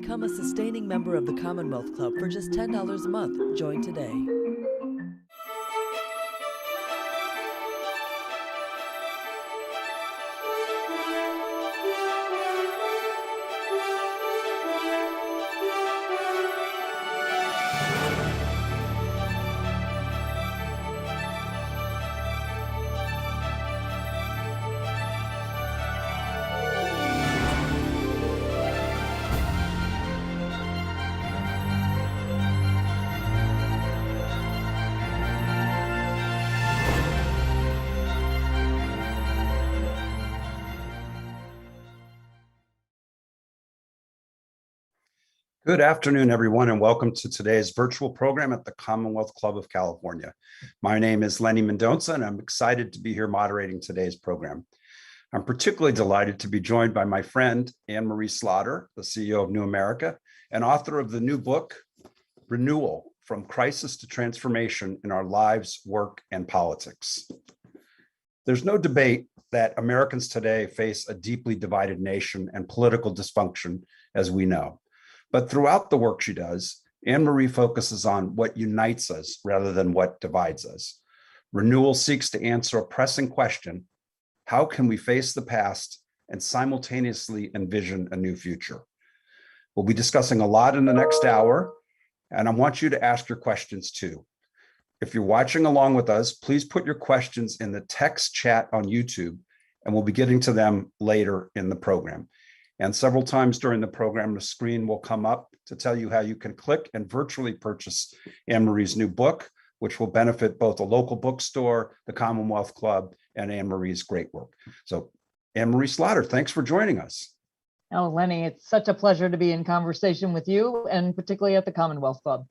Become a sustaining member of the Commonwealth Club for just $10 a month. Join today. Good afternoon, everyone, and welcome to today's virtual program at the Commonwealth Club of California. My name is Lenny Mendoza, and I'm excited to be here moderating today's program. I'm particularly delighted to be joined by my friend, Anne Marie Slaughter, the CEO of New America, and author of the new book, Renewal: From Crisis to Transformation in Our Lives, Work, and Politics. There's no debate that Americans today face a deeply divided nation and political dysfunction, as we know. But throughout the work she does, Anne Marie focuses on what unites us rather than what divides us. Renewal seeks to answer a pressing question: how can we face the past and simultaneously envision a new future? We'll be discussing a lot in the next hour, and I want you to ask your questions too. If you're watching along with us, please put your questions in the text chat on YouTube, and we'll be getting to them later in the program. And several times during the program, the screen will come up to tell you how you can click and virtually purchase Anne Marie's new book, which will benefit both a local bookstore, the Commonwealth Club, and Anne Marie's great work. So Anne Marie Slaughter, thanks for joining us. Oh, Lenny, it's such a pleasure to be in conversation with you, and particularly at the Commonwealth Club.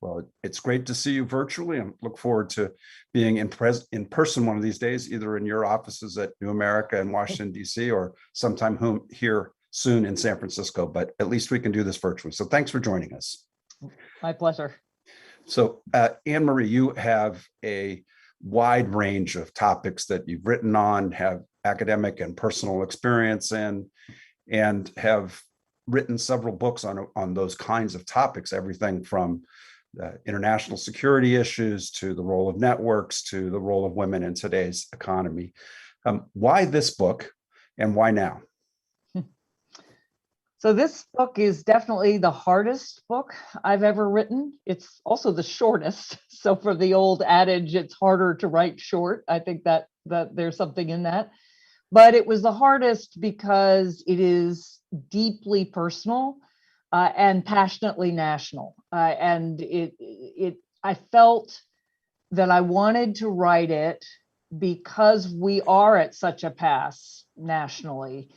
Well, it's great to see you virtually, and look forward to being in person one of these days, either in your offices at New America in Washington, D.C., or sometime here soon in San Francisco, but at least we can do this virtually. So thanks for joining us. My pleasure. So Anne Marie, you have a wide range of topics that you've written on, have academic and personal experience in, and have written several books on those kinds of topics, everything from international security issues to the role of networks to the role of women in today's economy. Why this book and why now? So this book is definitely the hardest book I've ever written. It's also the shortest. So for the old adage, it's harder to write short. I think that there's something in that. But it was the hardest because it is deeply personal and passionately national. And I felt that I wanted to write it because we are at such a pass nationally.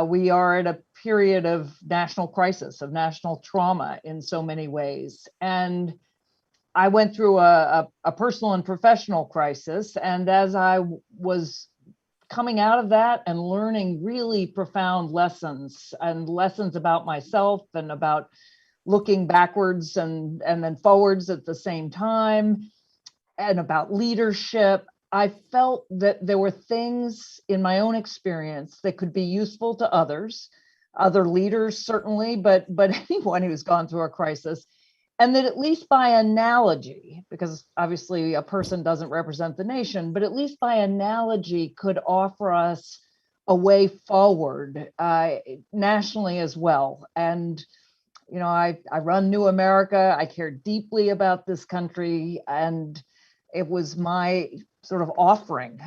We are at a period of national crisis, of national trauma in so many ways. And I went through a personal and professional crisis. And as I was coming out of that and learning really profound lessons about myself and about looking backwards and then forwards at the same time, and about leadership, I felt that there were things in my own experience that could be useful to others, other leaders certainly, but anyone who's gone through a crisis. And that at least by analogy, because obviously a person doesn't represent the nation, but at least by analogy could offer us a way forward nationally as well. And, you know, I run New America. I care deeply about this country. And it was my sort of offering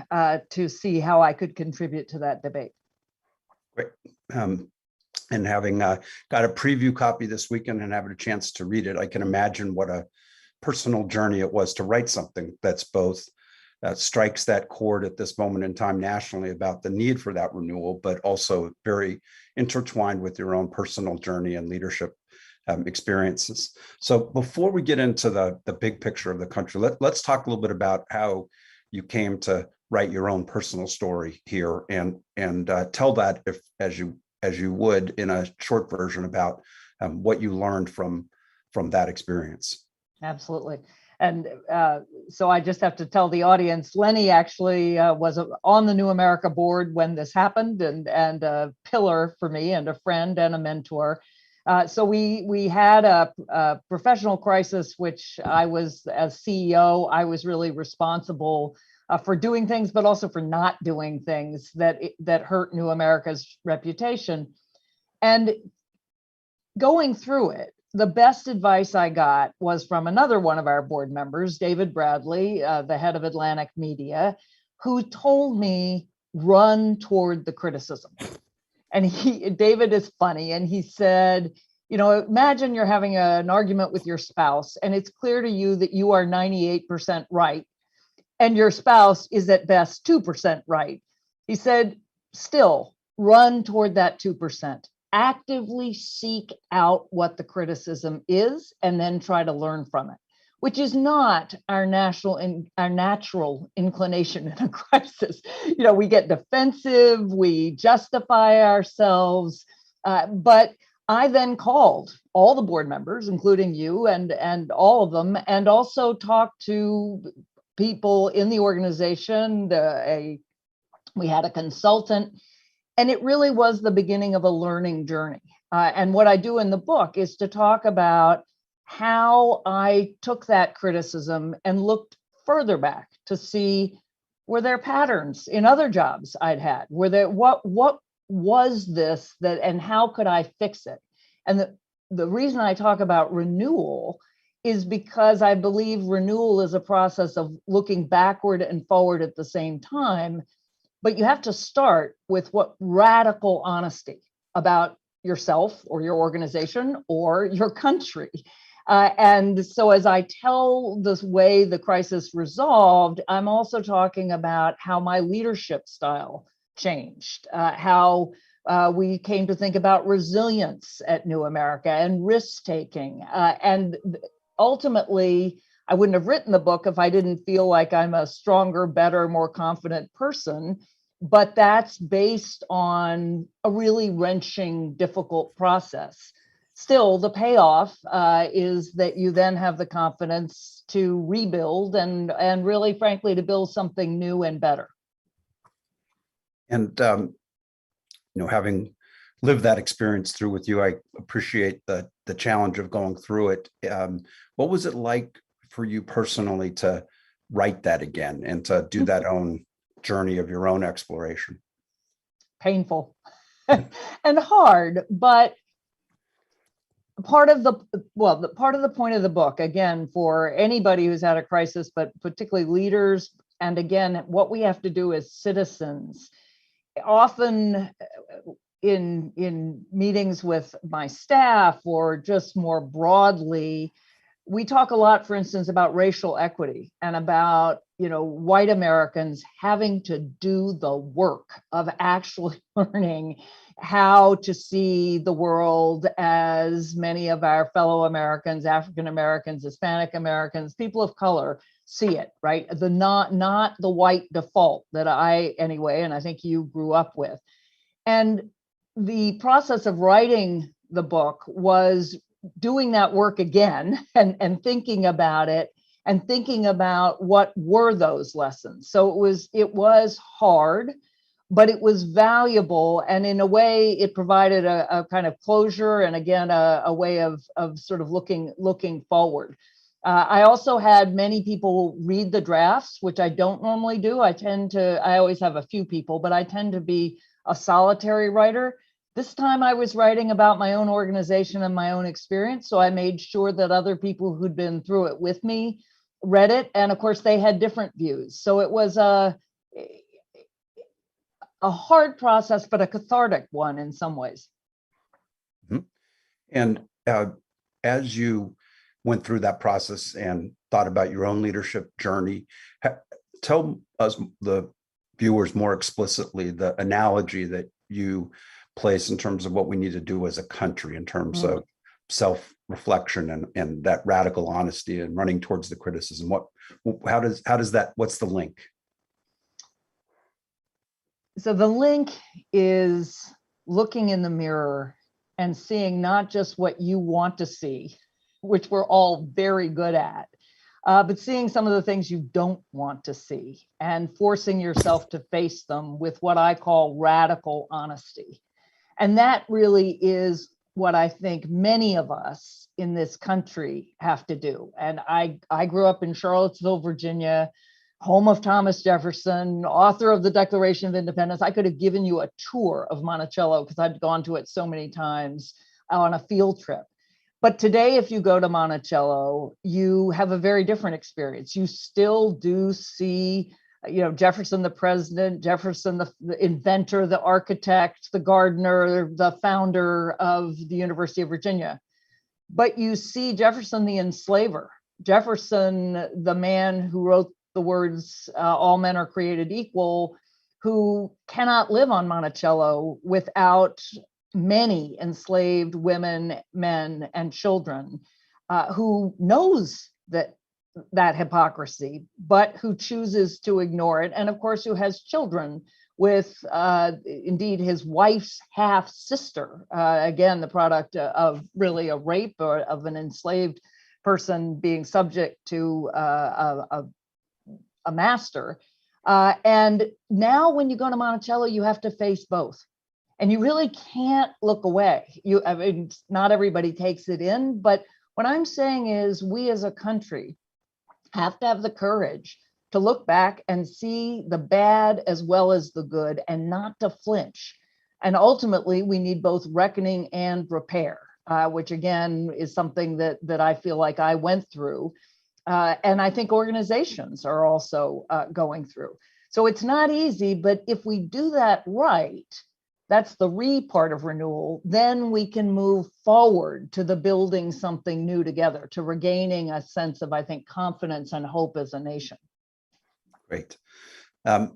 to see how I could contribute to that debate. Great. And having got a preview copy this weekend and having a chance to read it, I can imagine what a personal journey it was to write something that's both strikes that chord at this moment in time nationally about the need for that renewal, but also very intertwined with your own personal journey and leadership experiences. So before we get into the big picture of the country, let's talk a little bit about how you came to write your own personal story here, and tell that as you would in a short version about what you learned from that experience. Absolutely. And so I just have to tell the audience, Lenny actually was on the New America board when this happened, and a pillar for me and a friend and a mentor. So we had a professional crisis, which I was, as CEO, I was really responsible for doing things, but also for not doing things that hurt New America's reputation. And going through it, the best advice I got was from another one of our board members, David Bradley, the head of Atlantic Media, who told me, run toward the criticism. And David is funny. And he said, imagine you're having an argument with your spouse, and it's clear to you that you are 98% right, and your spouse is at best 2% right. He said, still run toward that 2%. Actively seek out what the criticism is, and then try to learn from it, which is not our natural inclination in a crisis. We get defensive, we justify ourselves, but I then called all the board members, including you and all of them, and also talked to people in the organization. We had a consultant, and it really was the beginning of a learning journey. And what I do in the book is to talk about how I took that criticism and looked further back to see, were there patterns in other jobs I'd had? What was this and how could I fix it? And the reason I talk about renewal is because I believe renewal is a process of looking backward and forward at the same time. But you have to start with what radical honesty about yourself or your organization or your country. And so as I tell this way the crisis resolved, I'm also talking about how my leadership style changed, how we came to think about resilience at New America and risk-taking. And ultimately, I wouldn't have written the book if I didn't feel like I'm a stronger, better, more confident person. But that's based on a really wrenching, difficult process. Still, the payoff is that you then have the confidence to rebuild and really, frankly, to build something new and better. And having lived that experience through with you, I appreciate the challenge of going through it. What was it like for you personally to write that again and to do that own journey of your own exploration? Painful and hard, but part of the point of the book, again, for anybody who's had a crisis, but particularly leaders, and again, what we have to do as citizens, often in meetings with my staff or just more broadly, we talk a lot, for instance, about racial equity and about, white Americans having to do the work of actually learning how to see the world as many of our fellow Americans, African Americans, Hispanic Americans, people of color see it, right? Not the white default that anyway, and I think you grew up with. And the process of writing the book was doing that work again and thinking about it and thinking about what were those lessons. So it was hard, but it was valuable. And in a way, it provided a kind of closure and again, a way of sort of looking forward. I also had many people read the drafts, which I don't normally do. I always have a few people, but I tend to be a solitary writer. This time I was writing about my own organization and my own experience. So I made sure that other people who'd been through it with me read it. And of course, they had different views. So it was a hard process, but a cathartic one in some ways. Mm-hmm. And as you went through that process and thought about your own leadership journey, tell us, the viewers, more explicitly the analogy that you place in terms of what we need to do as a country in terms of self-reflection and that radical honesty and running towards the criticism. How does that, what's the link? So the link is looking in the mirror and seeing not just what you want to see, which we're all very good at, but seeing some of the things you don't want to see and forcing yourself to face them with what I call radical honesty. And that really is what I think many of us in this country have to do. And I grew up in Charlottesville, Virginia, home of Thomas Jefferson, author of the Declaration of Independence. I could have given you a tour of Monticello because I'd gone to it so many times on a field trip. But today, if you go to Monticello, you have a very different experience. You still do see, Jefferson, the president, Jefferson, the inventor, the architect, the gardener, the founder of the University of Virginia. But you see Jefferson, the enslaver, Jefferson, the man who wrote the words, all men are created equal, who cannot live on Monticello without many enslaved women, men, and children, who knows that hypocrisy, but who chooses to ignore it. And of course, who has children with indeed his wife's half sister, again, the product of really a rape or of an enslaved person being subject to a master. And now when you go to Monticello, you have to face both. And you really can't look away. I mean, not everybody takes it in, but what I'm saying is we as a country have to have the courage to look back and see the bad as well as the good and not to flinch. And ultimately, we need both reckoning and repair, which again is something that I feel like I went through. And I think organizations are also going through. So it's not easy, but if we do that right, that's the re part of renewal, then we can move forward to the building something new together, to regaining a sense of, I think, confidence and hope as a nation. Great. And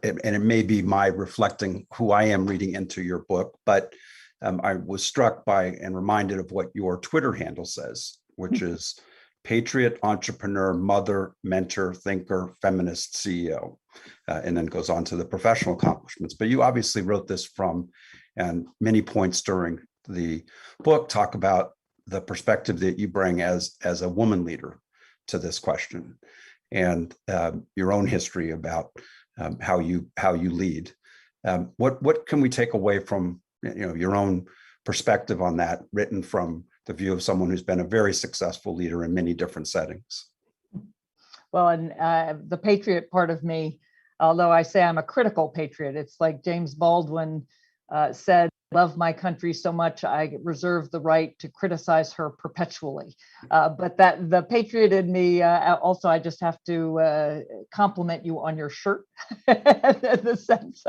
it may be my reflecting who I am reading into your book, but I was struck by and reminded of what your Twitter handle says, which is patriot, entrepreneur, mother, mentor, thinker, feminist, CEO, and then goes on to the professional accomplishments. But you obviously wrote this from, and many points during the book talk about the perspective that you bring as a woman leader to this question, and your own history about how you lead. What can we take away from your own perspective on that, written from the view of someone who's been a very successful leader in many different settings? Well, and the patriot part of me, although I say I'm a critical patriot, it's like James Baldwin said, "Love my country so much, I reserve the right to criticize her perpetually." But that the patriot in me, also, I just have to compliment you on your shirt, the sense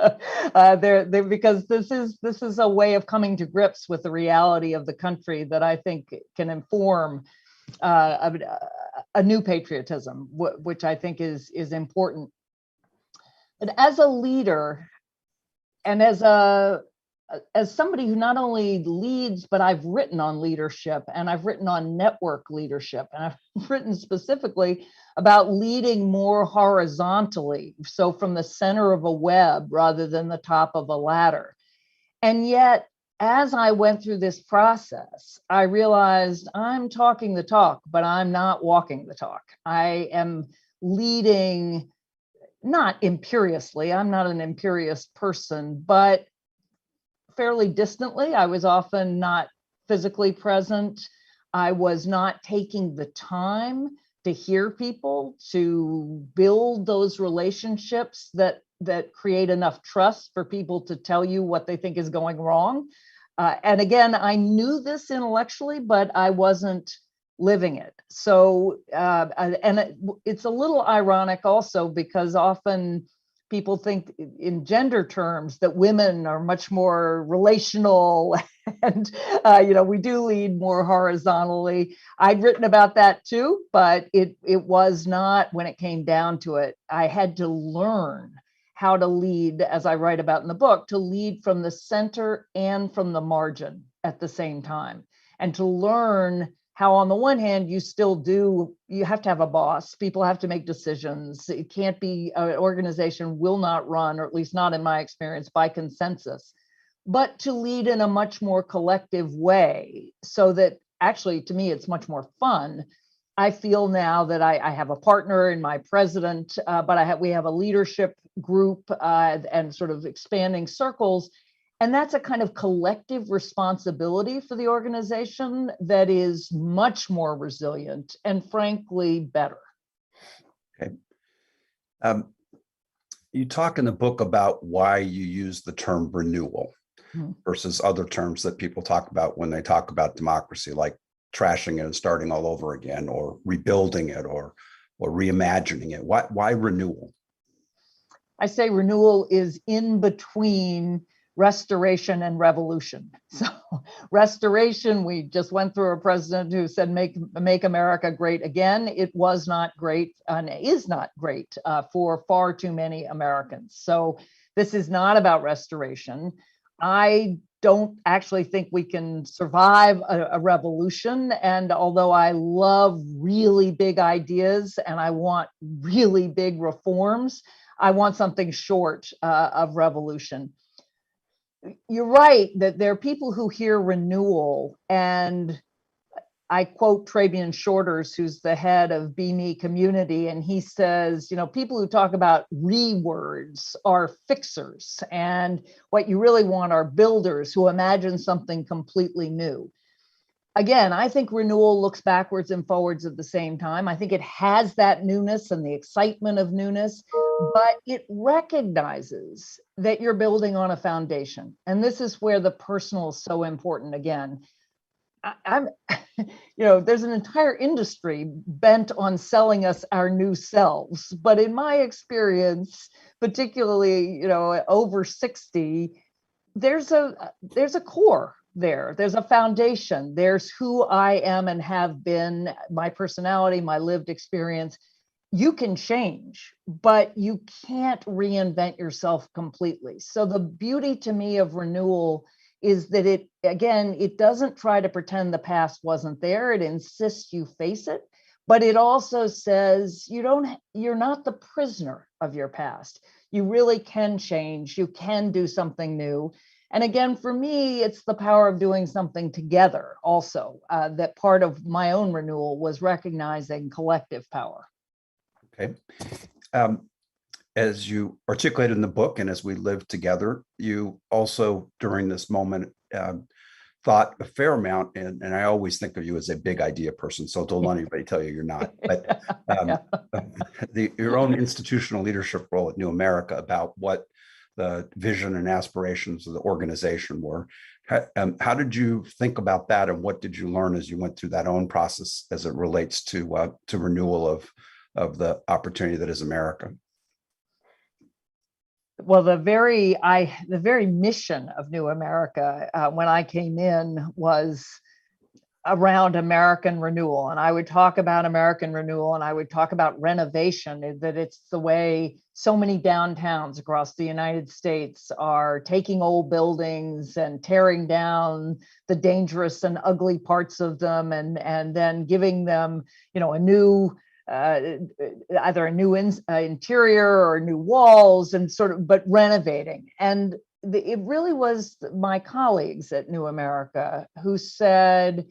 because this is a way of coming to grips with the reality of the country that I think can inform a new patriotism, which I think is important. But as a leader, and as somebody who not only leads, but I've written on leadership, and I've written on network leadership, and I've written specifically about leading more horizontally, so from the center of a web rather than the top of a ladder. And yet, as I went through this process, I realized I'm talking the talk, but I'm not walking the talk. I am leading, not imperiously, I'm not an imperious person, but fairly distantly. I was often not physically present. I was not taking the time to hear people, to build those relationships that create enough trust for people to tell you what they think is going wrong. And again, I knew this intellectually, but I wasn't living it. So, it's a little ironic also, because often people think in gender terms that women are much more relational and, we do lead more horizontally. I'd written about that too, but it was not, when it came down to it, I had to learn how to lead, as I write about in the book, to lead from the center and from the margin at the same time, and to learn how, on the one hand, you have to have a boss. People have to make decisions. It can't be, an organization will not run, or at least not in my experience, by consensus, but to lead in a much more collective way, so that actually, to me, it's much more fun. I feel now that I have a partner in my president, but we have a leadership group and sort of expanding circles. And that's a kind of collective responsibility for the organization that is much more resilient and frankly better. Okay. You talk in the book about why you use the term renewal versus other terms that people talk about when they talk about democracy, like trashing it and starting all over again, or rebuilding it, or reimagining it. Why renewal? I say renewal is in between restoration and revolution. So restoration, we just went through a president who said, make America great again. It was not great and is not great for far too many Americans. So this is not about restoration. I don't actually think we can survive a revolution. And although I love really big ideas and I want really big reforms, I want something short of revolution. You're right that there are people who hear renewal, and I quote Trabian Shorters, who's the head of Be Me Community, and he says, people who talk about rewords are fixers, and what you really want are builders who imagine something completely new. Again, I think renewal looks backwards and forwards at the same time. I think it has that newness and the excitement of newness, but it recognizes that you're building on a foundation. And this is where the personal is so important again. There's an entire industry bent on selling us our new selves. But in my experience, particularly, over 60, there's a core there. There's a foundation. There's who I am and have been, my personality, my lived experience. You can change, but you can't reinvent yourself completely. So the beauty to me of renewal is that it doesn't try to pretend the past wasn't there. It insists you face it, but it also says you're not the prisoner of your past. You really can change. You can do something new. And again, for me, it's the power of doing something together also, that part of my own renewal was recognizing collective power. Okay. As you articulated in the book, and as we lived together, you also, during this moment, thought a fair amount, and I always think of you as a big idea person, so don't let anybody tell you you're not, but your own institutional leadership role at New America, about what the vision and aspirations of the organization were. How did you think about that, and what did you learn as you went through that own process as it relates to renewal of the opportunity that is America? Well, the very mission of New America when I came in was around American renewal. And I would talk about American renewal, and I would talk about renovation, that it's the way so many downtowns across the United States are taking old buildings and tearing down the dangerous and ugly parts of them, and then giving them, a new either a new interior or new walls, and but renovating. And it really was my colleagues at New America who said,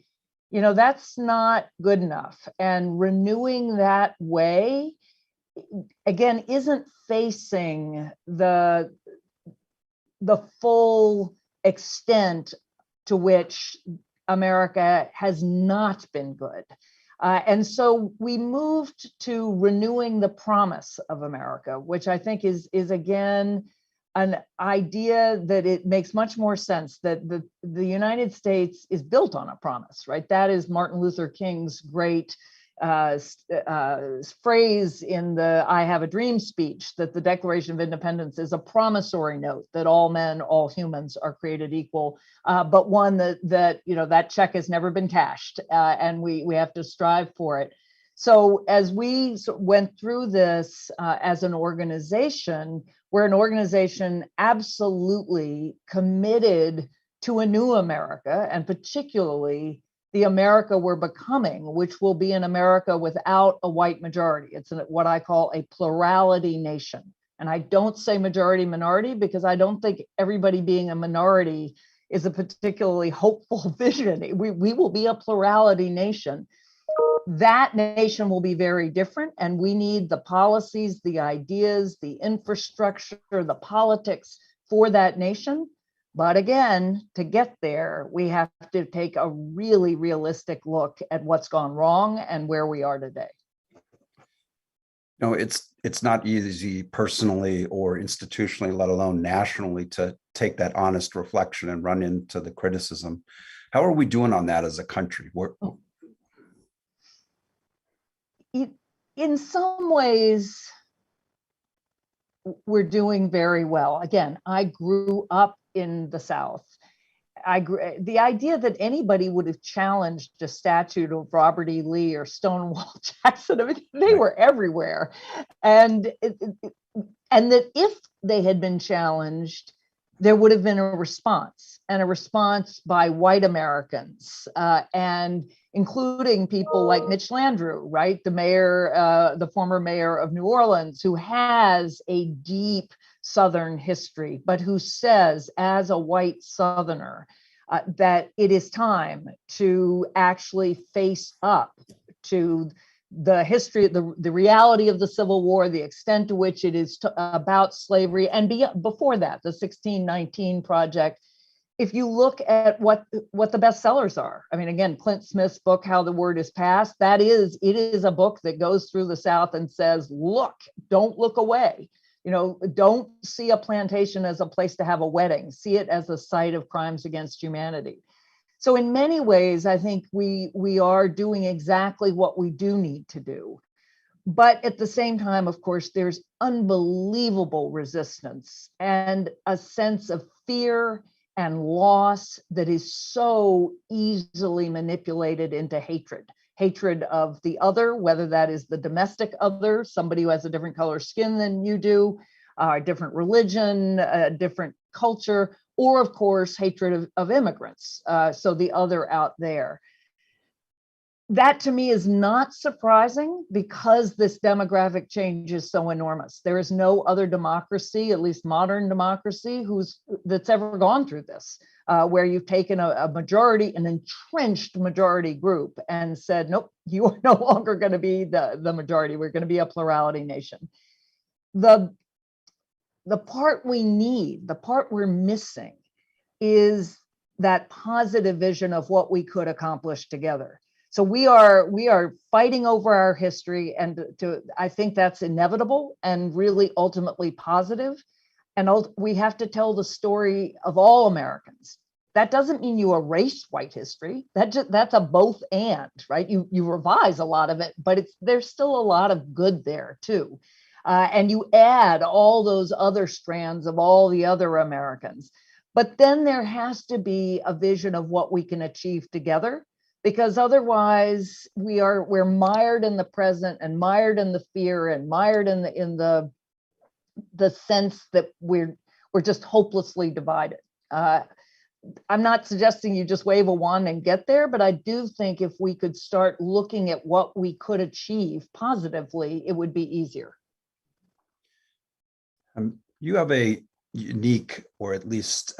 that's not good enough. And renewing that way, again, isn't facing the full extent to which America has not been good. And so we moved to renewing the promise of America, which I think is again an idea that it makes much more sense, that the United States is built on a promise, right? That is Martin Luther King's great phrase in the I Have a Dream speech, that the Declaration of Independence is a promissory note that all men, all humans are created equal, but one that check has never been cashed, and we have to strive for it. So as we went through this as an organization, we're an organization absolutely committed to a new America, and particularly the America we're becoming, which will be an America without a white majority. It's what I call a plurality nation. And I don't say majority minority, because I don't think everybody being a minority is a particularly hopeful vision. We will be a plurality nation. That nation will be very different, and we need the policies, the ideas, the infrastructure, the politics for that nation. But again, to get there, we have to take a really realistic look at what's gone wrong and where we are today. No, it's not easy personally or institutionally, let alone nationally, to take that honest reflection and run into the criticism. How are we doing on that as a country? In some ways, we're doing very well. Again, I grew up in the South. The idea that anybody would have challenged a statue of Robert E. Lee or Stonewall Jackson, I mean, they were everywhere. And that if they had been challenged, there would have been a response, and a response by white Americans, and including people like Mitch Landrieu, right? The mayor, the former mayor of New Orleans, who has a deep Southern history, but who says, as a white Southerner, that it is time to actually face up to the history, the reality of the Civil War, the extent to which it is about slavery, and before that, the 1619 Project. If you look at what the bestsellers are, I mean, again, Clint Smith's book, How the Word is Passed, it is a book that goes through the South and says, look, don't look away. Don't see a plantation as a place to have a wedding. See it as a site of crimes against humanity. So in many ways, I think we are doing exactly what we do need to do. But at the same time, of course, there's unbelievable resistance and a sense of fear and loss that is so easily manipulated into hatred of the other, whether that is the domestic other, somebody who has a different color skin than you do, a different religion, a different culture, or of course, hatred of immigrants. So the other out there. That to me is not surprising because this demographic change is so enormous. There is no other democracy, at least modern democracy, that's ever gone through this, where you've taken a majority, an entrenched majority group, and said, nope, you are no longer going to be the majority. We're going to be a plurality nation. The part we need, the part we're missing, is that positive vision of what we could accomplish together. So we are fighting over our history, and I think that's inevitable and really ultimately positive. And we have to tell the story of all Americans. That doesn't mean you erase white history. That's a both and, right? You revise a lot of it, but there's still a lot of good there too. And you add all those other strands of all the other Americans. But then there has to be a vision of what we can achieve together, because otherwise we're mired in the present and mired in the fear and mired in the sense that we're just hopelessly divided. I'm not suggesting you just wave a wand and get there, but I do think if we could start looking at what we could achieve positively, it would be easier. You have a unique, or at least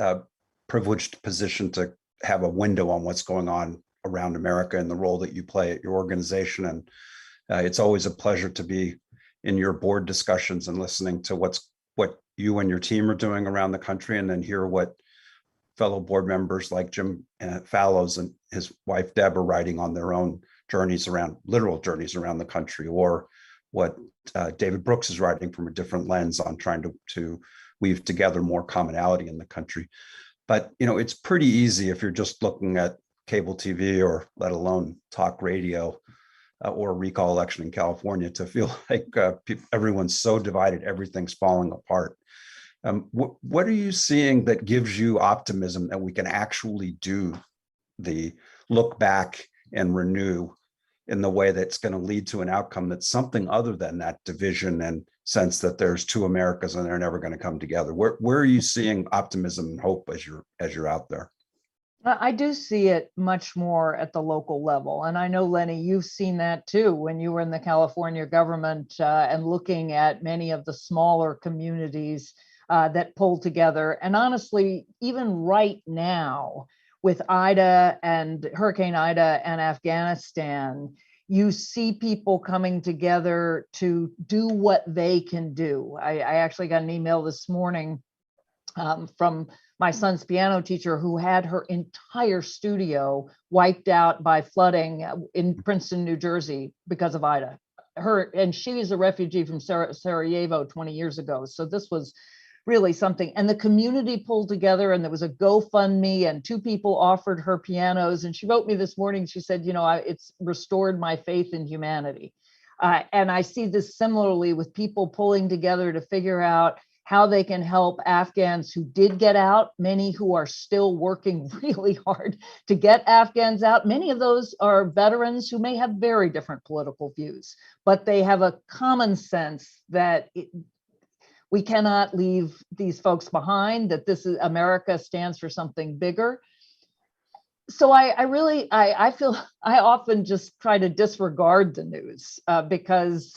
privileged position to have a window on what's going on around America and the role that you play at your organization. And it's always a pleasure to be in your board discussions and listening to what you and your team are doing around the country, and then hear what fellow board members like Jim Fallows and his wife Deb are writing on their own literal journeys around the country, or what David Brooks is writing from a different lens on trying to weave together more commonality in the country. But it's pretty easy if you're just looking at cable TV, or let alone talk radio, or a recall election in California, to feel like everyone's so divided, everything's falling apart. What are you seeing that gives you optimism that we can actually do the look back and renew in the way that's going to lead to an outcome that's something other than that division and sense that there's two Americas and they're never going to come together? Where are you seeing optimism and hope as you're out there? I do see it much more at the local level. And I know, Lenny, you've seen that too when you were in the California government and looking at many of the smaller communities that pulled together. And honestly, even right now with Hurricane Ida and Afghanistan, you see people coming together to do what they can do. I actually got an email this morning from my son's piano teacher, who had her entire studio wiped out by flooding in Princeton, New Jersey, because of Ida. And she is a refugee from Sarajevo 20 years ago. So this was really something. And the community pulled together, and there was a GoFundMe, and 2 people offered her pianos. And she wrote me this morning, she said, it's restored my faith in humanity. And I see this similarly with people pulling together to figure out how they can help Afghans who did get out, many who are still working really hard to get Afghans out. Many of those are veterans who may have very different political views, but they have a common sense that we cannot leave these folks behind, that America stands for something bigger. So I feel I often just try to disregard the news because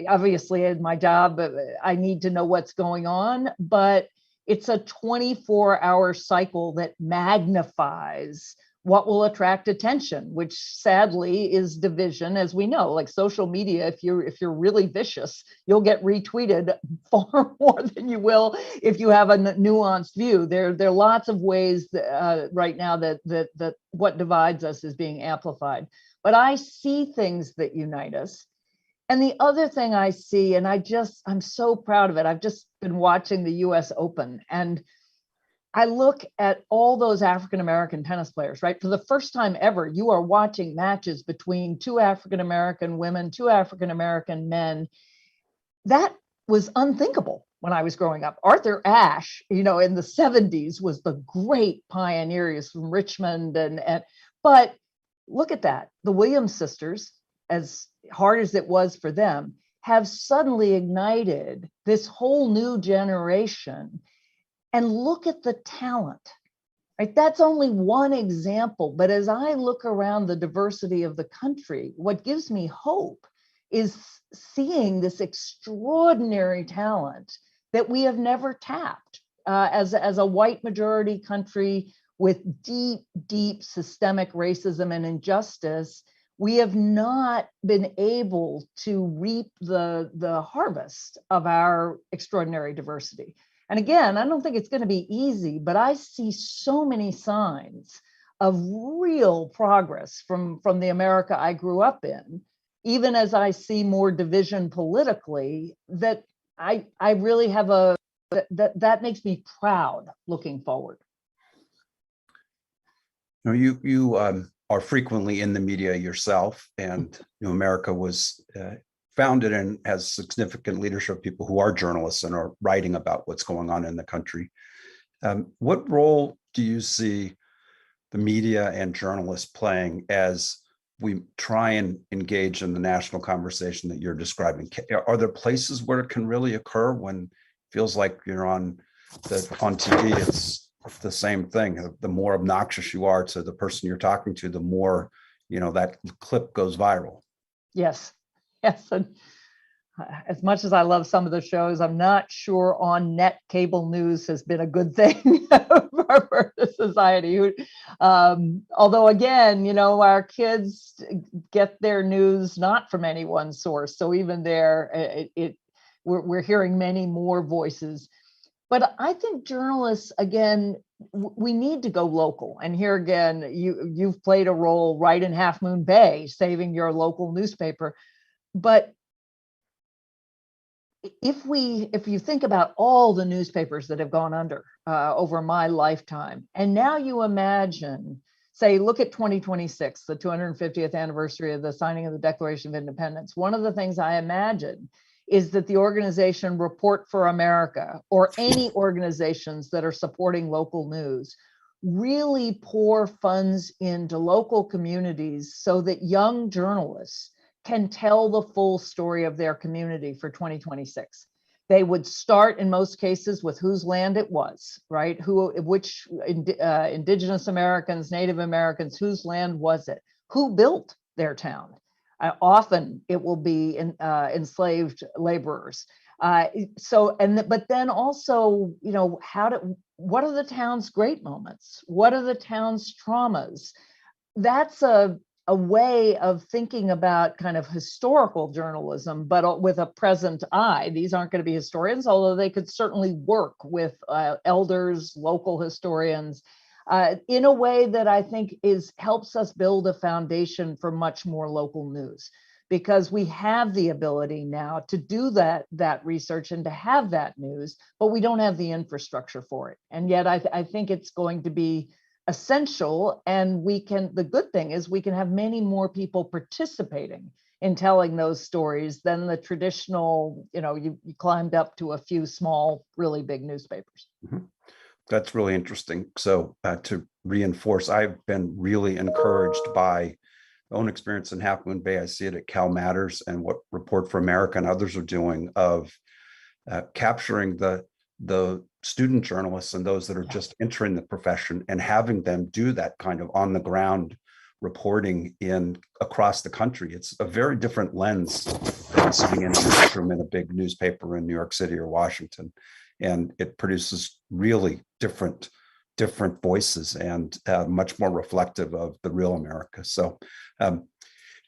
obviously in my job, I need to know what's going on, but it's a 24-hour cycle that magnifies what will attract attention, which sadly is division, as we know. Like social media, if you're really vicious, you'll get retweeted far more than you will if you have a nuanced view. There are lots of ways right now that what divides us is being amplified. But I see things that unite us. And the other thing I see, and I'm so proud of it. I've just been watching the US Open, and I look at all those African-American tennis players, right? For the first time ever, you are watching matches between 2 African-American women, 2 African-American men. That was unthinkable when I was growing up. Arthur Ashe, in the 70s was the great pioneer. He was from Richmond. But look at that. The Williams sisters, as hard as it was for them, have suddenly ignited this whole new generation. And look at the talent, right? That's only one example. But as I look around the diversity of the country, what gives me hope is seeing this extraordinary talent that we have never tapped. As a white majority country with deep, deep systemic racism and injustice, we have not been able to reap the harvest of our extraordinary diversity. And again, I don't think it's going to be easy, but I see so many signs of real progress from the America I grew up in, even as I see more division politically, that I really have that makes me proud looking forward. You are frequently in the media yourself, and America was founded and has significant leadership people who are journalists and are writing about what's going on in the country. What role do you see the media and journalists playing as we try and engage in the national conversation that you're describing? Are there places where it can really occur when it feels like you're on TV? It's the same thing. The more obnoxious you are to the person you're talking to, the more that clip goes viral. Yes. And as much as I love some of the shows, I'm not sure on net cable news has been a good thing for the society. Although again, our kids get their news not from any one source. So even there, we're hearing many more voices. But I think journalists, again, we need to go local. And here again, you've played a role right in Half Moon Bay, saving your local newspaper. But if you think about all the newspapers that have gone under over my lifetime, and now you imagine, say, look at 2026, the 250th anniversary of the signing of the Declaration of Independence. One of the things I imagine is that the organization Report for America, or any organizations that are supporting local news, really pour funds into local communities so that young journalists can tell the full story of their community for 2026. They would start in most cases with whose land it was, right? Which Indigenous Americans, Native Americans, whose land was it? Who built their town? Often it will be enslaved laborers. But then also, what are the town's great moments? What are the town's traumas? That's a a way of thinking about kind of historical journalism, but with a present eye. These aren't going to be historians, although they could certainly work with elders, local historians, in a way that I think helps us build a foundation for much more local news, because we have the ability now to do that research and to have that news, but we don't have the infrastructure for it. And yet I think it's going to be essential, and the good thing is we can have many more people participating in telling those stories than the traditional, you climbed up to a few small, really big newspapers. Mm-hmm. That's really interesting. So to reinforce, I've been really encouraged by my own experience in Half Moon Bay. I see it at Cal Matters and what Report for America and others are doing of capturing the student journalists and those that are just entering the profession and having them do that kind of on the ground reporting across the country. It's a very different lens than sitting in a newsroom in a big newspaper in New York City or Washington. And it produces really different voices and much more reflective of the real America. So now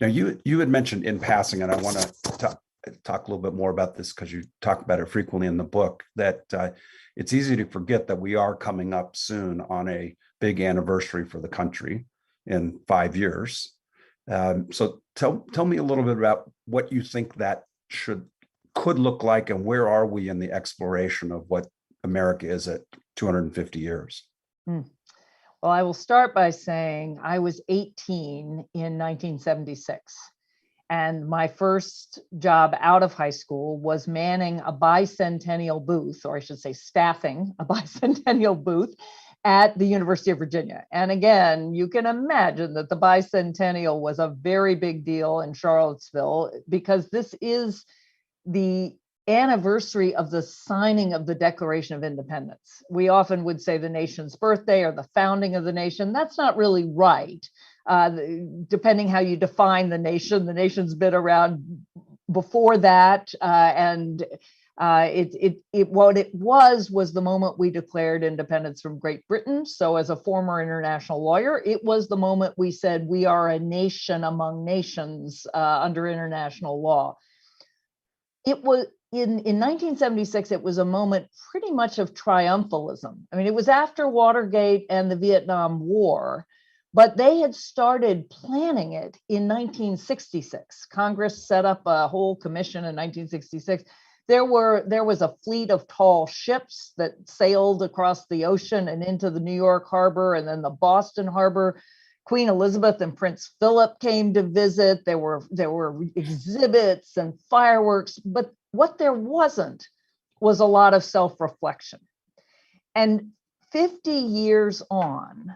you had mentioned in passing, and I want to talk a little bit more about this because you talk about it frequently in the book, that it's easy to forget that we are coming up soon on a big anniversary for the country in 5 years. So tell me a little bit about what you think that could look like, and where are we in the exploration of what America is at 250 years? Well, I will start by saying I was 18 in 1976. And my first job out of high school was manning a bicentennial booth, or I should say staffing a bicentennial booth at the University of Virginia. And again, you can imagine that the bicentennial was a very big deal in Charlottesville, because this is the anniversary of the signing of the Declaration of Independence. We often would say the nation's birthday or the founding of the nation. That's not really right. Depending how you define the nation's been around before that, and what it was the moment we declared independence from Great Britain. So as a former international lawyer, it was the moment we said we are a nation among nations under international law. It was in 1976, it was a moment pretty much of triumphalism. I mean, it was after Watergate and the Vietnam War, but they had started planning it in 1966. Congress set up a whole commission in 1966. There was a fleet of tall ships that sailed across the ocean and into the New York harbor and then the Boston harbor. Queen Elizabeth and Prince Philip came to visit. There were exhibits and fireworks, but what there wasn't was a lot of self-reflection. And 50 years on,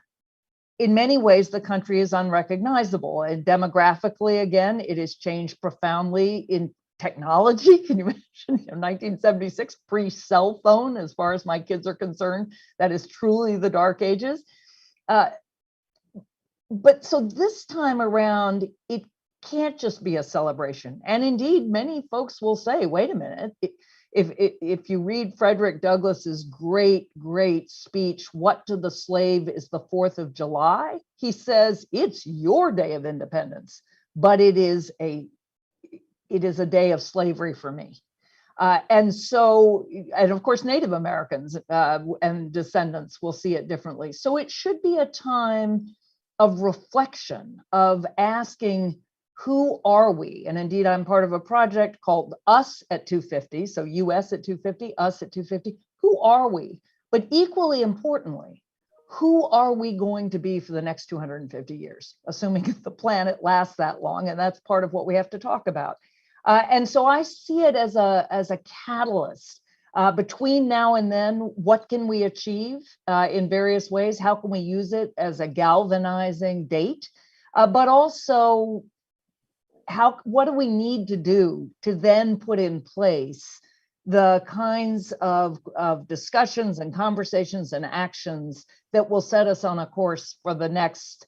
in many ways, the country is unrecognizable. And demographically, again, it has changed profoundly in technology. Can you imagine 1976, pre-cell phone, as far as my kids are concerned? That is truly the dark ages. But so this time around, it can't just be a celebration. And indeed, many folks will say, wait a minute, if you read Frederick Douglass's great speech, "What to the Slave is the 4th of July?" He says, it's your day of independence, but it is a day of slavery for me. And of course, Native Americans and descendants will see it differently. So it should be a time of reflection, of asking, who are we? And indeed, I'm part of a project called Us at 250. So US at 250, Us at 250. Who are we? But equally importantly, who are we going to be for the next 250 years, assuming the planet lasts that long? And that's part of what we have to talk about. And so I see it as a catalyst. Between now and then, what can we achieve in various ways? How can we use it as a galvanizing date? But also, what do we need to do to then put in place the kinds of discussions and conversations and actions that will set us on a course for the next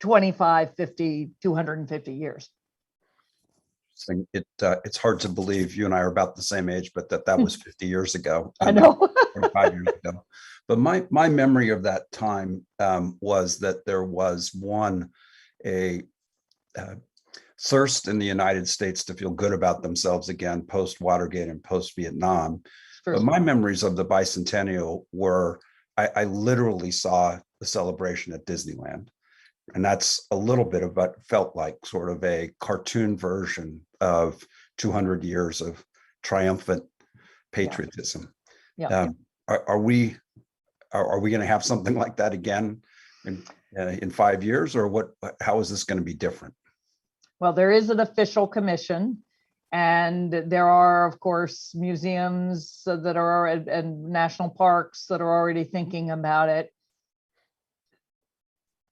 25, 50, 250 years? It's hard to believe you and I are about the same age, but that was 50 years ago. I know. 45 years ago. But my memory of that time was that there was a uh, thirst in the United States to feel good about themselves again, post Watergate and post Vietnam. But my memories of the bicentennial were I literally saw the celebration at Disneyland. And that's a little bit of what felt like sort of a cartoon version of 200 years of triumphant patriotism. Are we going to have something like that again in 5 years, or what? How is this going to be different? Well, there is an official commission, and there are, of course, museums that are and national parks that are already thinking about it.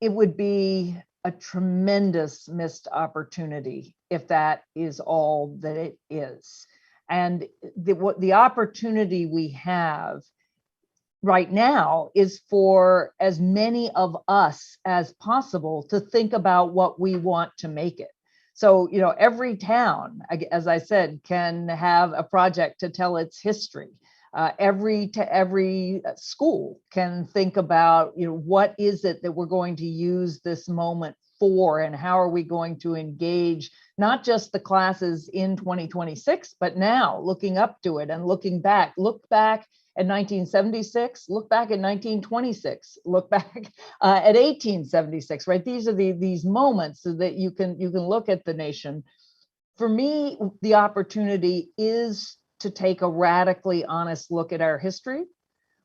It would be a tremendous missed opportunity if that is all that it is. And the opportunity we have right now is for as many of us as possible to think about what we want to make it. So, every town, as I said, can have a project to tell its history. Every school can think about, what is it that we're going to use this moment for, and how are we going to engage not just the classes in 2026, but now looking up to it and looking back. Look back at 1976, look back at 1926, look back at 1876, right? These are these moments so that you can look at the nation. For me, the opportunity is to take a radically honest look at our history,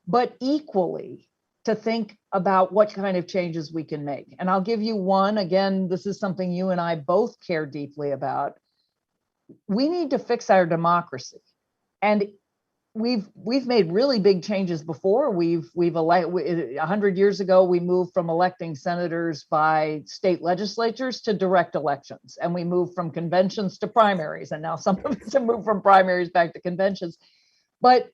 but equally to think about what kind of changes we can make. And I'll give you one. Again, this is something you and I both care deeply about. We need to fix our democracy. And we've made really big changes before. We've elected 100 years ago, we moved from electing senators by state legislatures to direct elections, and we moved from conventions to primaries, and now some of us have moved from primaries back to conventions. But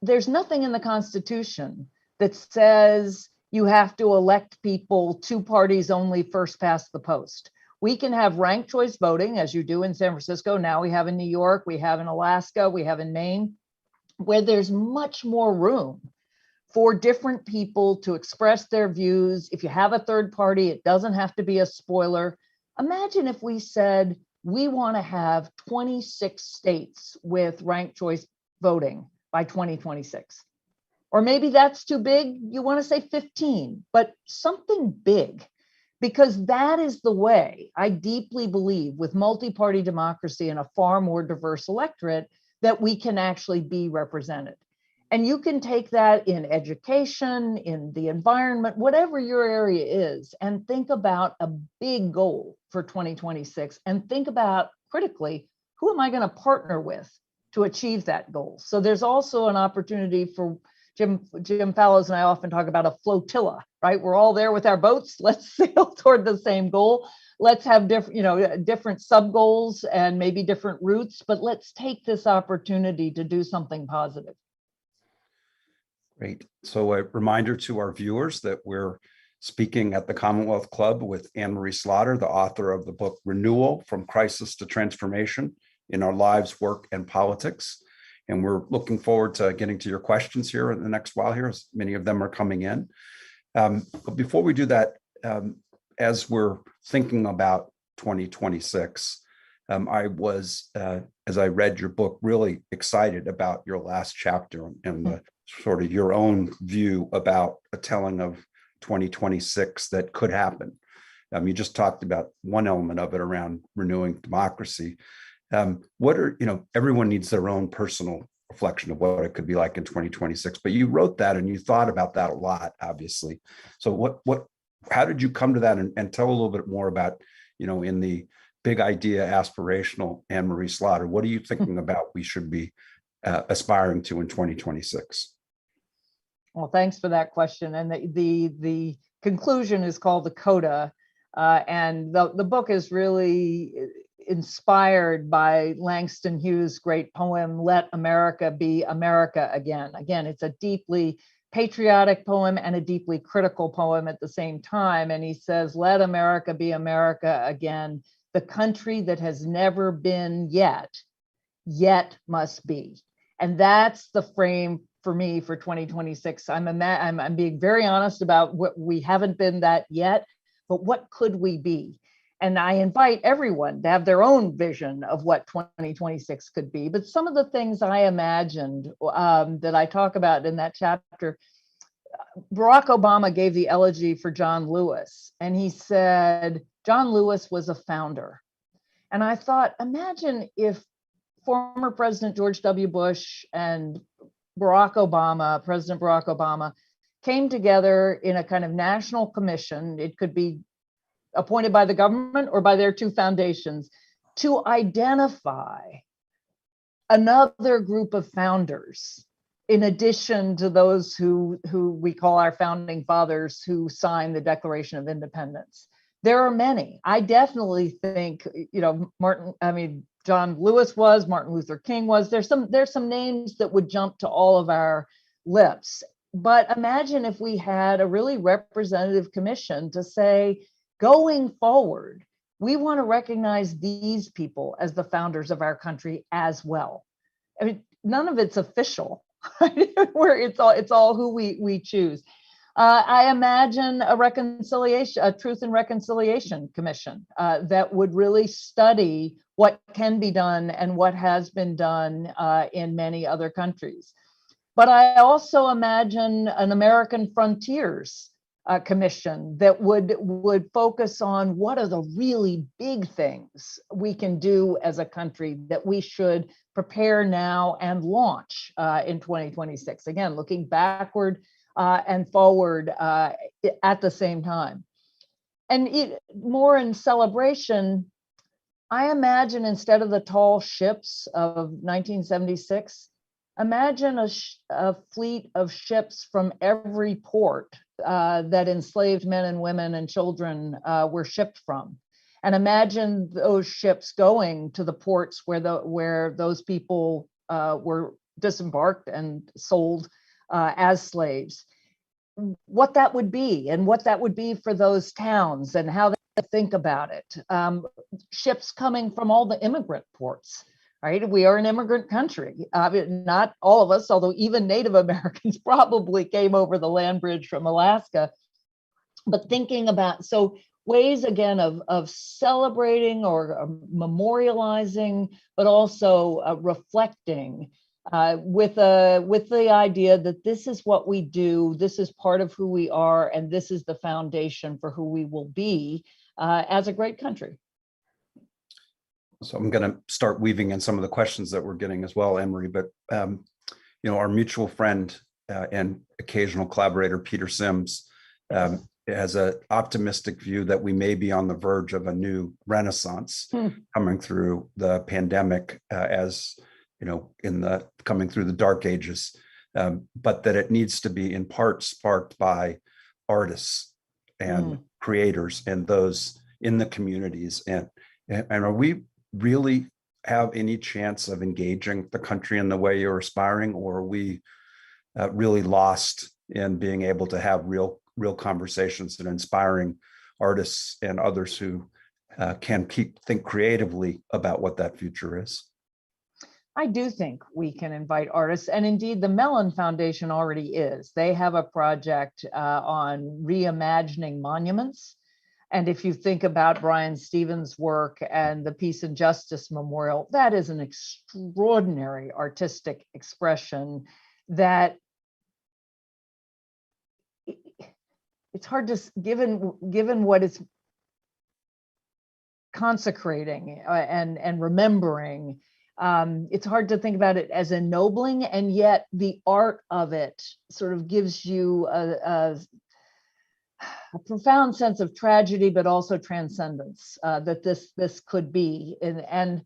there's nothing in the Constitution that says you have to elect people 2 parties only, first past the post. We can have ranked choice voting, as you do in San Francisco. Now we have in New York, we have in Alaska, we have in Maine, where there's much more room for different people to express their views. If you have a third party, it doesn't have to be a spoiler. Imagine if we said we want to have 26 states with ranked choice voting by 2026. Or maybe that's too big. You want to say 15, but something big, because that is the way I deeply believe with multi-party democracy and a far more diverse electorate that we can actually be represented. And you can take that in education, in the environment, whatever your area is, and think about a big goal for 2026 and think about critically, who am I going to partner with to achieve that goal? So there's also an opportunity for Jim Fallows and I often talk about a flotilla, right? We're all there with our boats. Let's sail toward the same goal. Let's have different sub goals and maybe different routes, but let's take this opportunity to do something positive. Great. So a reminder to our viewers that we're speaking at the Commonwealth Club with Anne Marie Slaughter, the author of the book Renewal: From Crisis to Transformation in Our Lives, Work, and Politics. And we're looking forward to getting to your questions here in the next while here, as many of them are coming in. But before we do that, as we're thinking about 2026, I was, as I read your book, really excited about your last chapter and the sort of your own view about a telling of 2026 that could happen. You just talked about one element of it around renewing democracy. What are, everyone needs their own personal reflection of what it could be like in 2026, but you wrote that and you thought about that a lot, obviously. So how did you come to that, and tell a little bit more about, in the big idea, aspirational Anne Marie Slaughter, what are you thinking about we should be aspiring to in 2026? Well, thanks for that question. And the conclusion is called the Coda. And the book is really inspired by Langston Hughes' great poem, Let America Be America Again. Again, it's a deeply patriotic poem and a deeply critical poem at the same time. And he says, let America be America again, the country that has never been yet must be. And that's the frame for me for 2026. I'm being very honest about what we haven't been that yet, but what could we be? And I invite everyone to have their own vision of what 2026 could be. But some of the things I imagined that I talk about in that chapter, Barack Obama gave the elegy for John Lewis, and he said, John Lewis was a founder. And I thought, imagine if former President George W. Bush and President Barack Obama, came together in a kind of national commission. It could be appointed by the government or by their two foundations to identify another group of founders, in addition to those who we call our founding fathers who signed the Declaration of Independence. There are many. I definitely think, John Lewis was, Martin Luther King was. There's some names that would jump to all of our lips. But imagine if we had a really representative commission to say, going forward, we want to recognize these people as the founders of our country as well. I mean, none of it's official, right? Where it's all who we choose. I imagine a Truth and Reconciliation Commission that would really study what can be done and what has been done in many other countries. But I also imagine an American Frontiers Commission that would focus on what are the really big things we can do as a country that we should prepare now and launch in 2026. Again, looking backward and forward at the same time. And more in celebration, I imagine instead of the tall ships of 1976, imagine a fleet of ships from every port that enslaved men and women and children were shipped from. And imagine those ships going to the ports where those people were disembarked and sold as slaves. What that would be and what that would be for those towns and how they think about it. Ships coming from all the immigrant ports. Right? We are an immigrant country. Not all of us, although even Native Americans probably came over the land bridge from Alaska. But thinking about, so ways again of celebrating or memorializing, but also reflecting with the idea that this is what we do, this is part of who we are, and this is the foundation for who we will be as a great country. So I'm going to start weaving in some of the questions that we're getting as well, Emery, but our mutual friend and occasional collaborator, Peter Sims, has an optimistic view that we may be on the verge of a new renaissance coming through the pandemic, as coming through the dark ages, but that it needs to be in part sparked by artists and creators and those in the communities. And are we really have any chance of engaging the country in the way you're aspiring, or are we really lost in being able to have real conversations and inspiring artists and others who can think creatively about what that future is? I do think we can invite artists, and indeed the Mellon Foundation already is. They have a project on reimagining monuments. And if you think about Brian Stevens' work and the Peace and Justice Memorial, that is an extraordinary artistic expression that it's hard to, given what it's consecrating and remembering, it's hard to think about it as ennobling, and yet the art of it sort of gives you a profound sense of tragedy, but also transcendence that this could be. And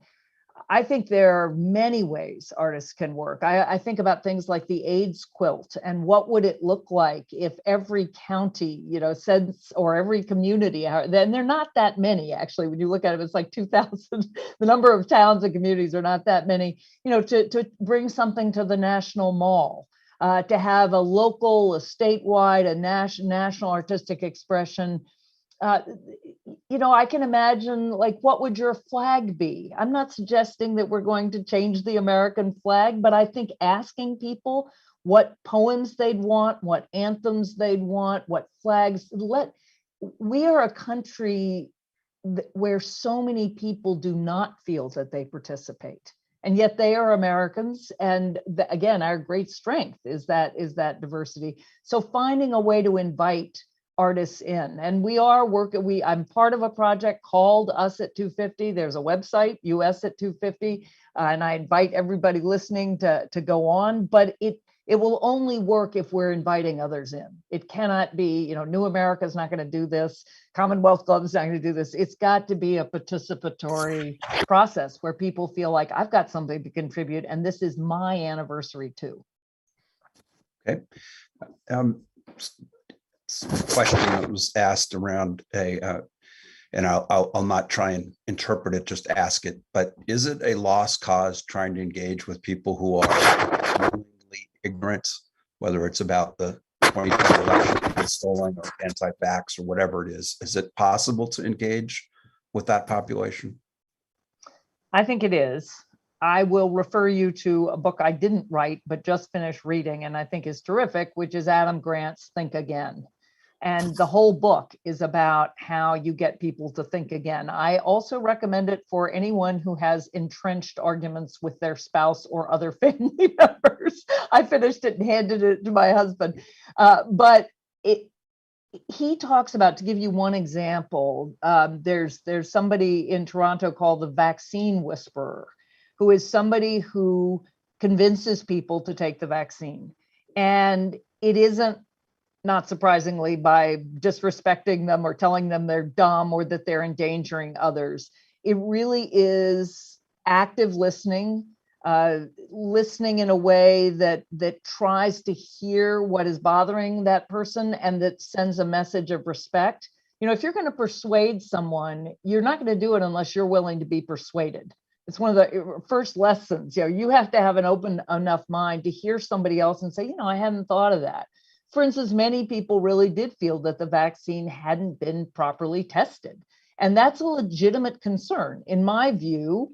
I think there are many ways artists can work. I think about things like the AIDS quilt, and what would it look like if every county, said, or every community, then they're not that many, actually. When you look at it, it's like 2,000. The number of towns and communities are not that many, to bring something to the National Mall. To have a local, a statewide, a national artistic expression. I can imagine, like, what would your flag be? I'm not suggesting that we're going to change the American flag, but I think asking people what poems they'd want, what anthems they'd want, what flags. We are a country where so many people do not feel that they participate. And yet they are Americans. And again, our great strength is that diversity. So finding a way to invite artists in, and we are working, I'm part of a project called Us at 250. There's a website, US at 250. And I invite everybody listening to go on, but it will only work if we're inviting others in. It cannot be, New America is not going to do this. Commonwealth Club is not going to do this. It's got to be a participatory process where people feel like I've got something to contribute and this is my anniversary too. Okay. Question that was asked around and I'll not try and interpret it, just ask it, but is it a lost cause trying to engage with people who are ignorant, whether it's about the 2020 election being stolen or anti-vax or whatever it is? Is it possible to engage with that population? I think it is. I will refer you to a book I didn't write, but just finished reading, and I think is terrific, which is Adam Grant's Think Again. And the whole book is about how you get people to think again. I also recommend it for anyone who has entrenched arguments with their spouse or other family members. I finished it and handed it to my husband. But he talks about, to give you one example, there's somebody in Toronto called the Vaccine Whisperer, who is somebody who convinces people to take the vaccine. And it isn't, not surprisingly, by disrespecting them or telling them they're dumb or that they're endangering others. It really is active listening, listening in a way that tries to hear what is bothering that person and that sends a message of respect. If you're going to persuade someone, you're not going to do it unless you're willing to be persuaded. It's one of the first lessons. You have to have an open enough mind to hear somebody else and say, I hadn't thought of that. For instance, many people really did feel that the vaccine hadn't been properly tested. And that's a legitimate concern. In my view,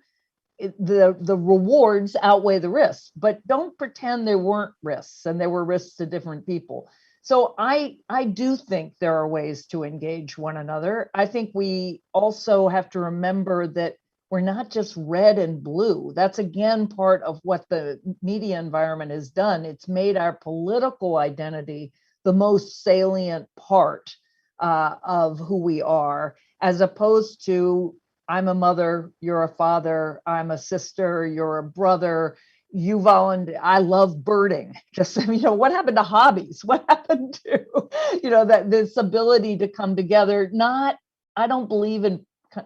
the rewards outweigh the risks, but don't pretend there weren't risks and there were risks to different people. So I do think there are ways to engage one another. I think we also have to remember that we're not just red and blue. That's again part of what the media environment has done. It's made our political identity the most salient part of who we are, as opposed to I'm a mother, you're a father, I'm a sister, you're a brother, you volunteer, I love birding. Just, what happened to hobbies? What happened to, that this ability to come together? I don't believe in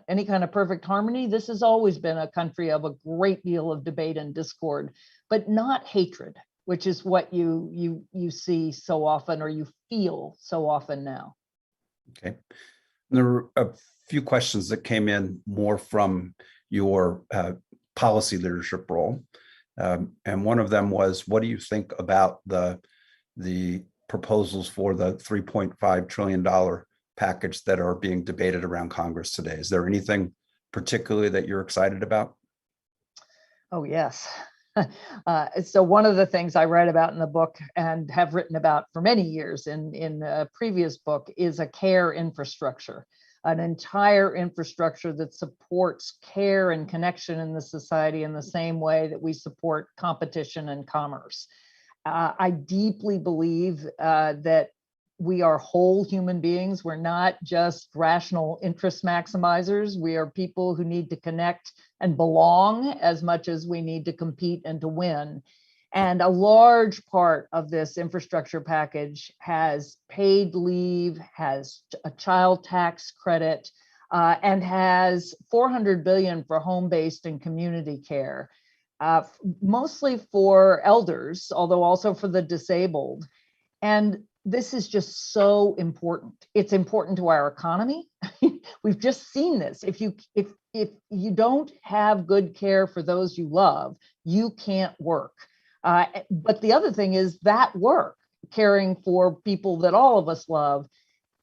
any kind of perfect harmony. This has always been a country of a great deal of debate and discord, but not hatred, which is what you see so often, or you feel so often now. Okay. There were a few questions that came in more from your policy leadership role. And one of them was, what do you think about the proposals for the $3.5 trillion package that are being debated around Congress today? Is there anything particularly that you're excited about? Oh, yes. So one of the things I write about in the book and have written about for many years in a previous book is a care infrastructure, an entire infrastructure that supports care and connection in the society in the same way that we support competition and commerce. I deeply believe that we are whole human beings. We're not just rational interest maximizers. We are people who need to connect and belong as much as we need to compete and to win. And a large part of this infrastructure package has paid leave, has a child tax credit, and has $400 billion for home-based and community care, mostly for elders, although also for the disabled. And this is just so important. It's important to our economy. We've just seen this. If you don't have good care for those you love, you can't work. But the other thing is that work, caring for people that all of us love,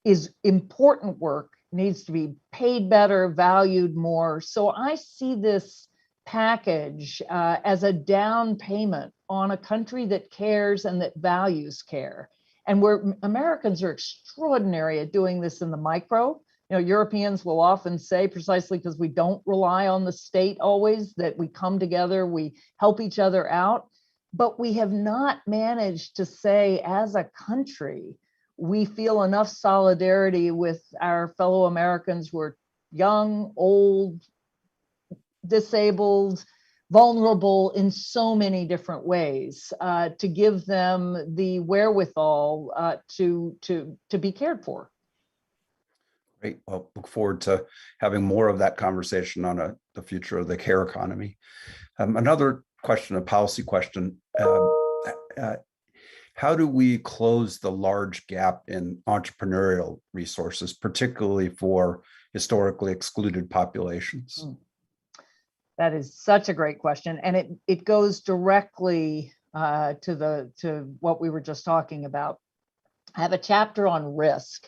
is important work, needs to be paid better, valued more. So I see this package as a down payment on a country that cares and that values care. And Americans are extraordinary at doing this in the micro. Europeans will often say, precisely because we don't rely on the state always, that we come together, we help each other out. But we have not managed to say, as a country, we feel enough solidarity with our fellow Americans who are young, old, disabled, vulnerable in so many different ways, to give them the wherewithal to be cared for. Great. Well, look forward to having more of that conversation on the future of the care economy. Another question, a policy question. How do we close the large gap in entrepreneurial resources, particularly for historically excluded populations? That is such a great question. And it goes directly to what we were just talking about. I have a chapter on risk.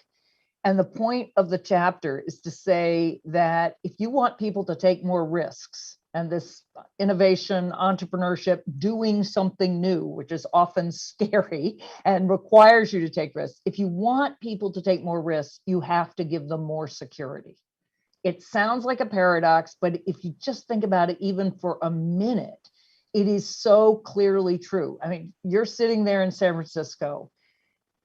And the point of the chapter is to say that if you want people to take more risks, and this innovation, entrepreneurship, doing something new, which is often scary and requires you to take risks, if you want people to take more risks, you have to give them more security. It sounds like a paradox, but if you just think about it even for a minute, it is so clearly true. I mean, you're sitting there in San Francisco.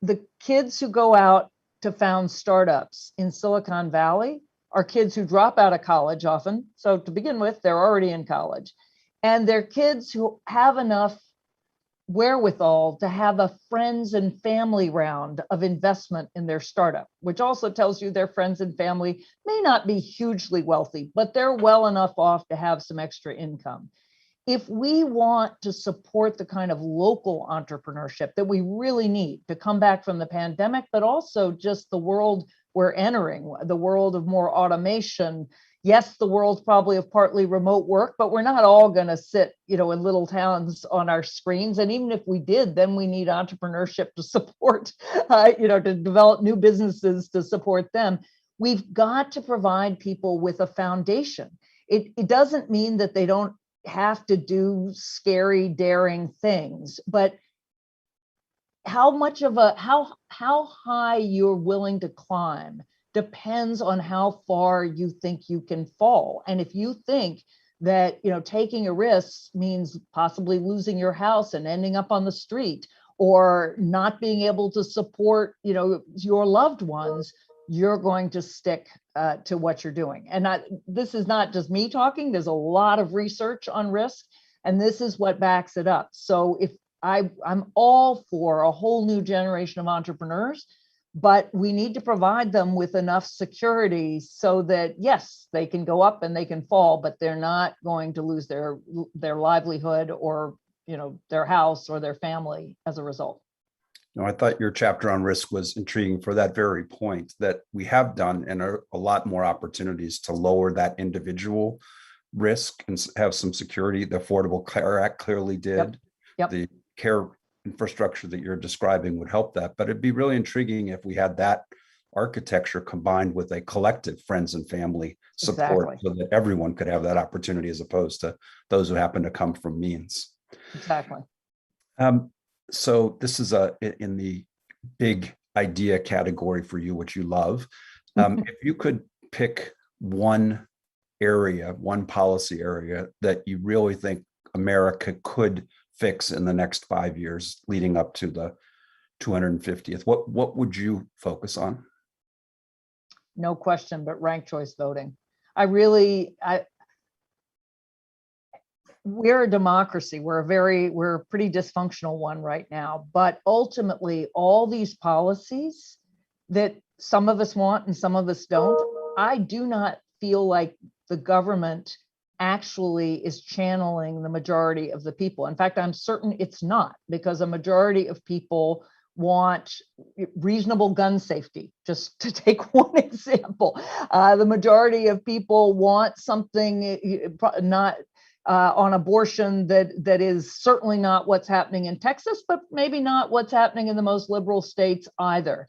The kids who go out to found startups in Silicon Valley are kids who drop out of college often. So to begin with, they're already in college. And they're kids who have enough wherewithal to have a friends and family round of investment in their startup, which also tells you their friends and family may not be hugely wealthy, but they're well enough off to have some extra income. If we want to support the kind of local entrepreneurship that we really need to come back from the pandemic, but also just the world we're entering, the world of more automation. Yes, the world's probably of partly remote work, but we're not all going to sit, in little towns on our screens. And even if we did, then we need entrepreneurship to support, to develop new businesses to support them. We've got to provide people with a foundation. It doesn't mean that they don't have to do scary, daring things, but how high you're willing to climb depends on how far you think you can fall. And if you think that, taking a risk means possibly losing your house and ending up on the street, or not being able to support, your loved ones, you're going to stick to what you're doing. And this is not just me talking. There's a lot of research on risk, and this is what backs it up. So if I'm all for a whole new generation of entrepreneurs, but we need to provide them with enough security so that, yes, they can go up and they can fall, but they're not going to lose their livelihood or, their house or their family as a result. No, I thought your chapter on risk was intriguing for that very point, that we have done and are a lot more opportunities to lower that individual risk and have some security. The Affordable Care Act clearly did. Yep. The care infrastructure that you're describing would help that. But it'd be really intriguing if we had that architecture combined with a collective friends and family support, Exactly. so that everyone could have that opportunity as opposed to those who happen to come from means. Exactly. So this is in the big idea category for you, which you love. If you could pick one policy area that you really think America could fix in the next 5 years leading up to the 250th, what would you focus on? No question, but ranked choice voting. We're a democracy. We're a pretty dysfunctional one right now, but ultimately all these policies that some of us want and some of us don't, I do not feel like the government actually is channeling the majority of the people. In fact, I'm certain it's not, because a majority of people want reasonable gun safety, just to take one example. The majority of people want something not on abortion that is certainly not what's happening in Texas, but maybe not what's happening in the most liberal states either.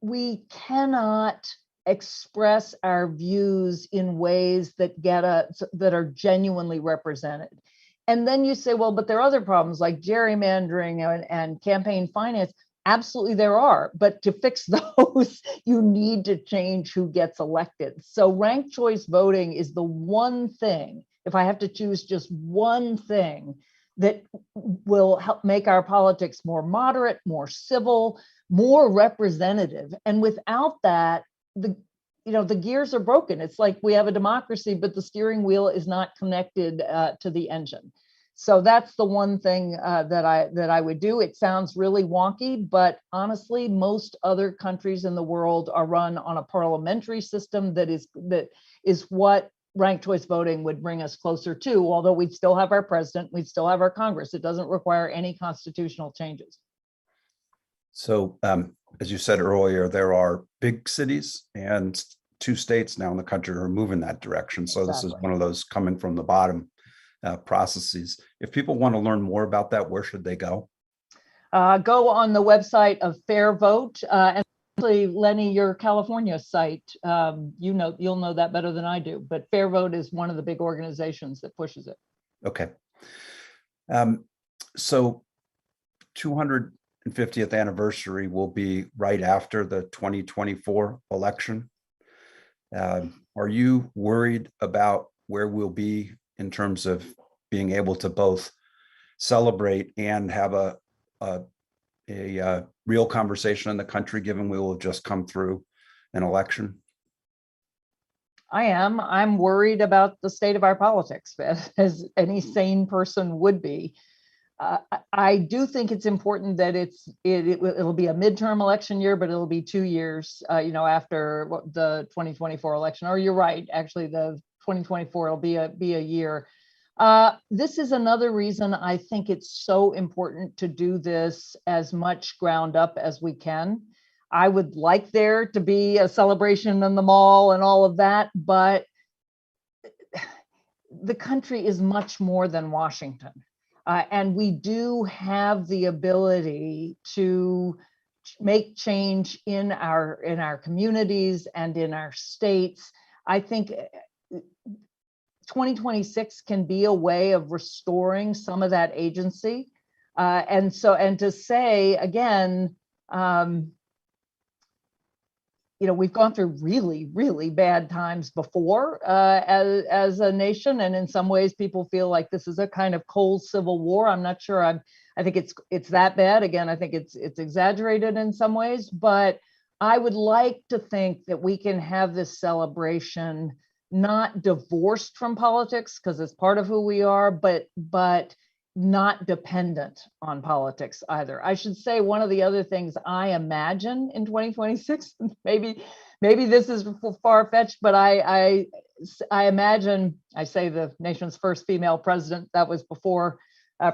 We cannot express our views in ways that that are genuinely represented. And then you say, well, but there are other problems like gerrymandering and campaign finance. Absolutely, there are. But to fix those, you need to change who gets elected. So ranked choice voting is the one thing, if I have to choose just one thing, that will help make our politics more moderate, more civil, more representative. And without that, the gears are broken. It's like we have a democracy, but the steering wheel is not connected to the engine. So that's the one thing that I would do. It sounds really wonky, but honestly, most other countries in the world are run on a parliamentary system that is what ranked choice voting would bring us closer to. Although we'd still have our president, we'd still have our Congress. It doesn't require any constitutional changes. So, as you said earlier, there are big cities and 2 states now in the country are moving that direction. So This is one of those coming from the bottom processes. If people want to learn more about that, where should they go? Go on the website of Fair Vote, and actually, Lenny, your California site, you'll know that better than I do, but Fair Vote is one of the big organizations that pushes it. Okay. So 250th anniversary will be right after the 2024 election. Are you worried about where we'll be in terms of being able to both celebrate and have a real conversation in the country, given we will have just come through an election? I'm worried about the state of our politics, as any sane person would be. I do think it's important that it'll be a midterm election year, but it'll be 2 years, after the 2024 election. Or you're right, actually, the 2024 will be a year. This is another reason I think it's so important to do this as much ground up as we can. I would like there to be a celebration in the mall and all of that, but the country is much more than Washington. And we do have the ability to make change in our communities and in our states. I think 2026 can be a way of restoring some of that agency. And to say again, we've gone through really, really bad times before as a nation, and in some ways, people feel like this is a kind of cold civil war. I'm not sure. I think it's that bad. Again, I think it's exaggerated in some ways, but I would like to think that we can have this celebration not divorced from politics, because it's part of who we are, but not dependent on politics either. I should say one of the other things I imagine in 2026, maybe this is far-fetched, but I imagine, I say the nation's first female president. That was before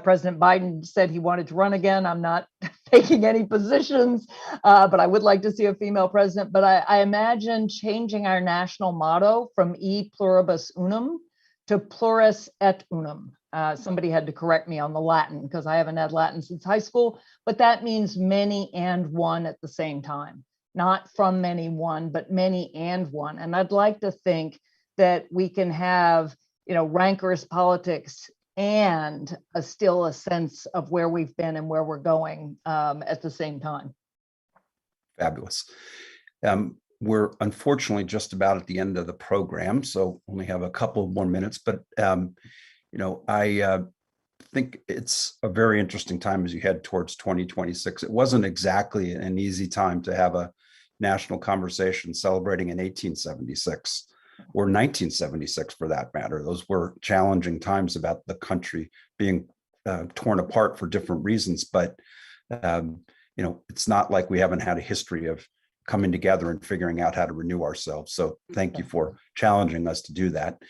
President Biden said he wanted to run again. I'm not taking any positions, but I would like to see a female president. But I imagine changing our national motto from E pluribus unum to plurus et unum. Somebody had to correct me on the Latin because I haven't had Latin since high school, but that means many and one at the same time, not from many one, but many and one. And I'd like to think that we can have, rancorous politics and still a sense of where we've been and where we're going at the same time. Fabulous. We're unfortunately just about at the end of the program, so only have a couple more minutes, but I think it's a very interesting time as you head towards 2026. It wasn't exactly an easy time to have a national conversation celebrating in 1876 or 1976 for that matter. Those were challenging times about the country being torn apart for different reasons, but it's not like we haven't had a history of coming together and figuring out how to renew ourselves. So thank you for challenging us to do that.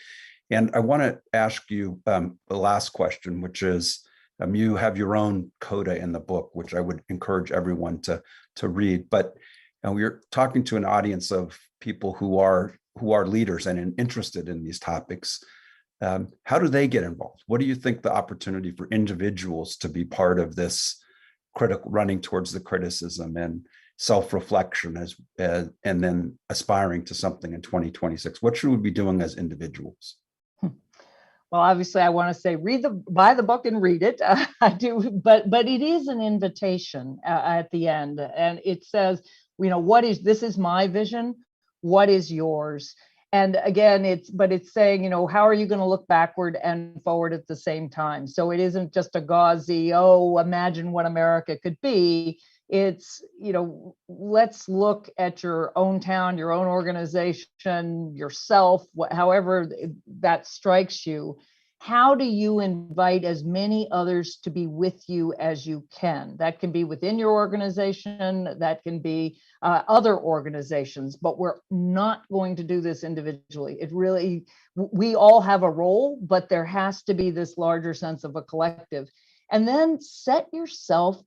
And I want to ask you the last question, which is, you have your own coda in the book, which I would encourage everyone to read. But we're talking to an audience of people who are leaders and interested in these topics. How do they get involved? What do you think the opportunity for individuals to be part of this critical running towards the criticism and self-reflection and then aspiring to something in 2026? What should we be doing as individuals? Well, obviously, I want to say buy the book and read it. I do, but it is an invitation at the end, and it says, this is my vision. What is yours? And again, it's saying, how are you going to look backward and forward at the same time? So it isn't just a gauzy, imagine what America could be. It's, let's look at your own town, your own organization, yourself, however that strikes you. How do you invite as many others to be with you as you can? That can be within your organization, that can be other organizations, but we're not going to do this individually. We all have a role, but there has to be this larger sense of a collective. And then set yourself,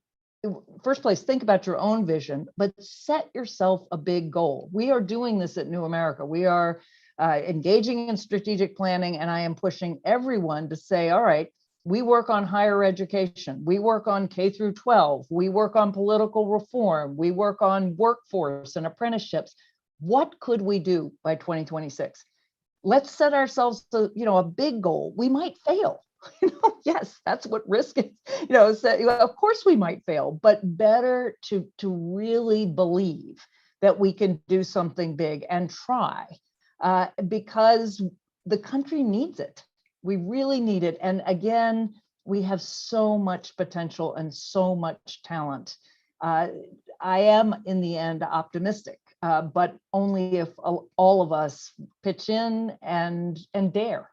first place, think about your own vision, but set yourself a big goal. We are doing this at New America. We are engaging in strategic planning, and I am pushing everyone to say, all right, we work on higher education, we work on K through 12, we work on political reform, we work on workforce and apprenticeships. What could we do by 2026? Let's set ourselves a big goal. We might fail. Yes, that's what risk is. So, of course we might fail, but better to really believe that we can do something big and try, because the country needs it. We really need it. And again, we have so much potential and so much talent. I am, in the end, optimistic, but only if all of us pitch in and dare.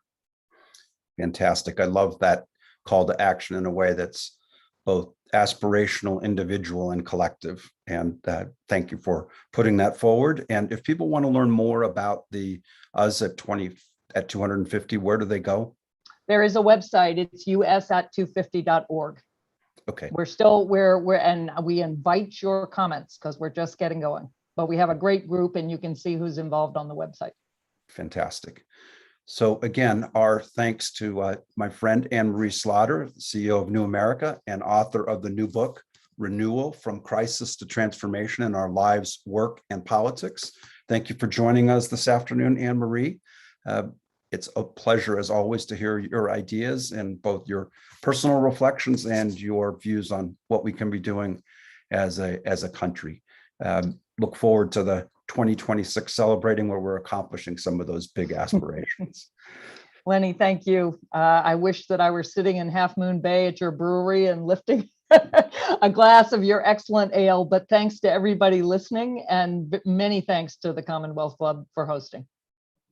Fantastic. I love that call to action in a way that's both aspirational, individual, and collective. And thank you for putting that forward. And if people want to learn more about the US at 250, where do they go? There is a website. It's us@250.org. Okay. And we invite your comments because we're just getting going. But we have a great group, and you can see who's involved on the website. Fantastic. So again, our thanks to my friend Anne Marie Slaughter, CEO of New America and author of the new book, Renewal: From Crisis to Transformation in Our Lives, Work, and Politics. Thank you for joining us this afternoon, Anne Marie. It's a pleasure, as always, to hear your ideas and both your personal reflections and your views on what we can be doing as a country. Look forward to the 2026 celebrating where we're accomplishing some of those big aspirations. Lenny, thank you. I wish that I were sitting in Half Moon Bay at your brewery and lifting a glass of your excellent ale, but thanks to everybody listening, and many thanks to the Commonwealth Club for hosting.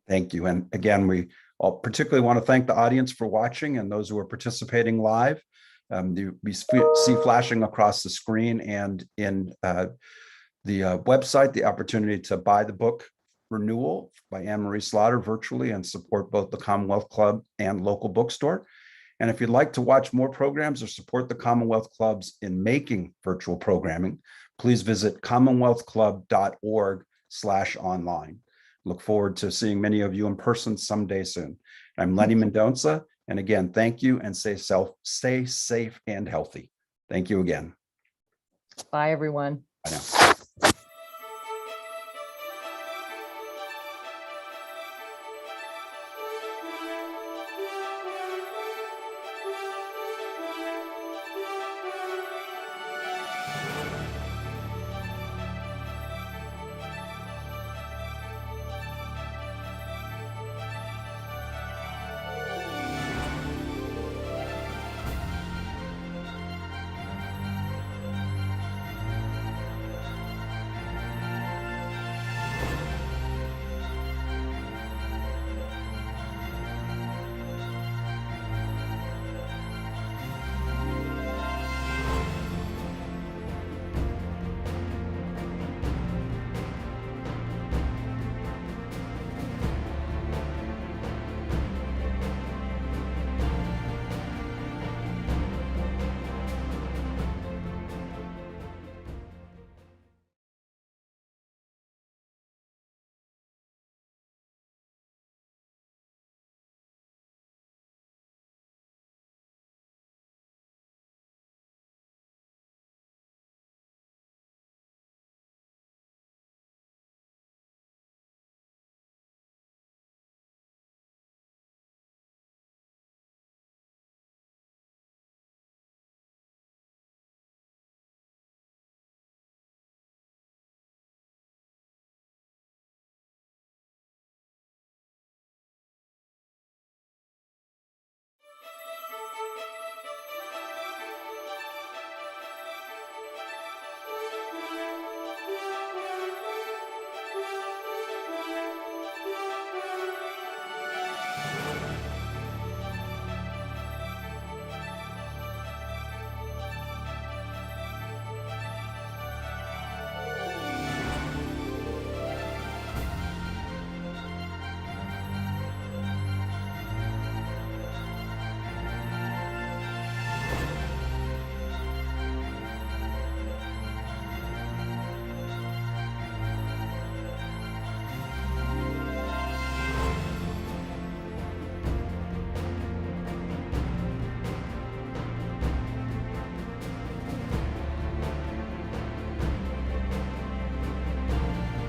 Thank you. And again, we all particularly want to thank the audience for watching and those who are participating live. We see flashing across the screen and in the website, the opportunity to buy the book Renewal by Anne Marie Slaughter virtually and support both the Commonwealth Club and local bookstore. And if you'd like to watch more programs or support the Commonwealth Clubs in making virtual programming, please visit commonwealthclub.org/online. Look forward to seeing many of you in person someday soon. I'm Lenny Mendonca. And again, thank you, and stay safe and healthy. Thank you again. Bye, everyone. Bye now.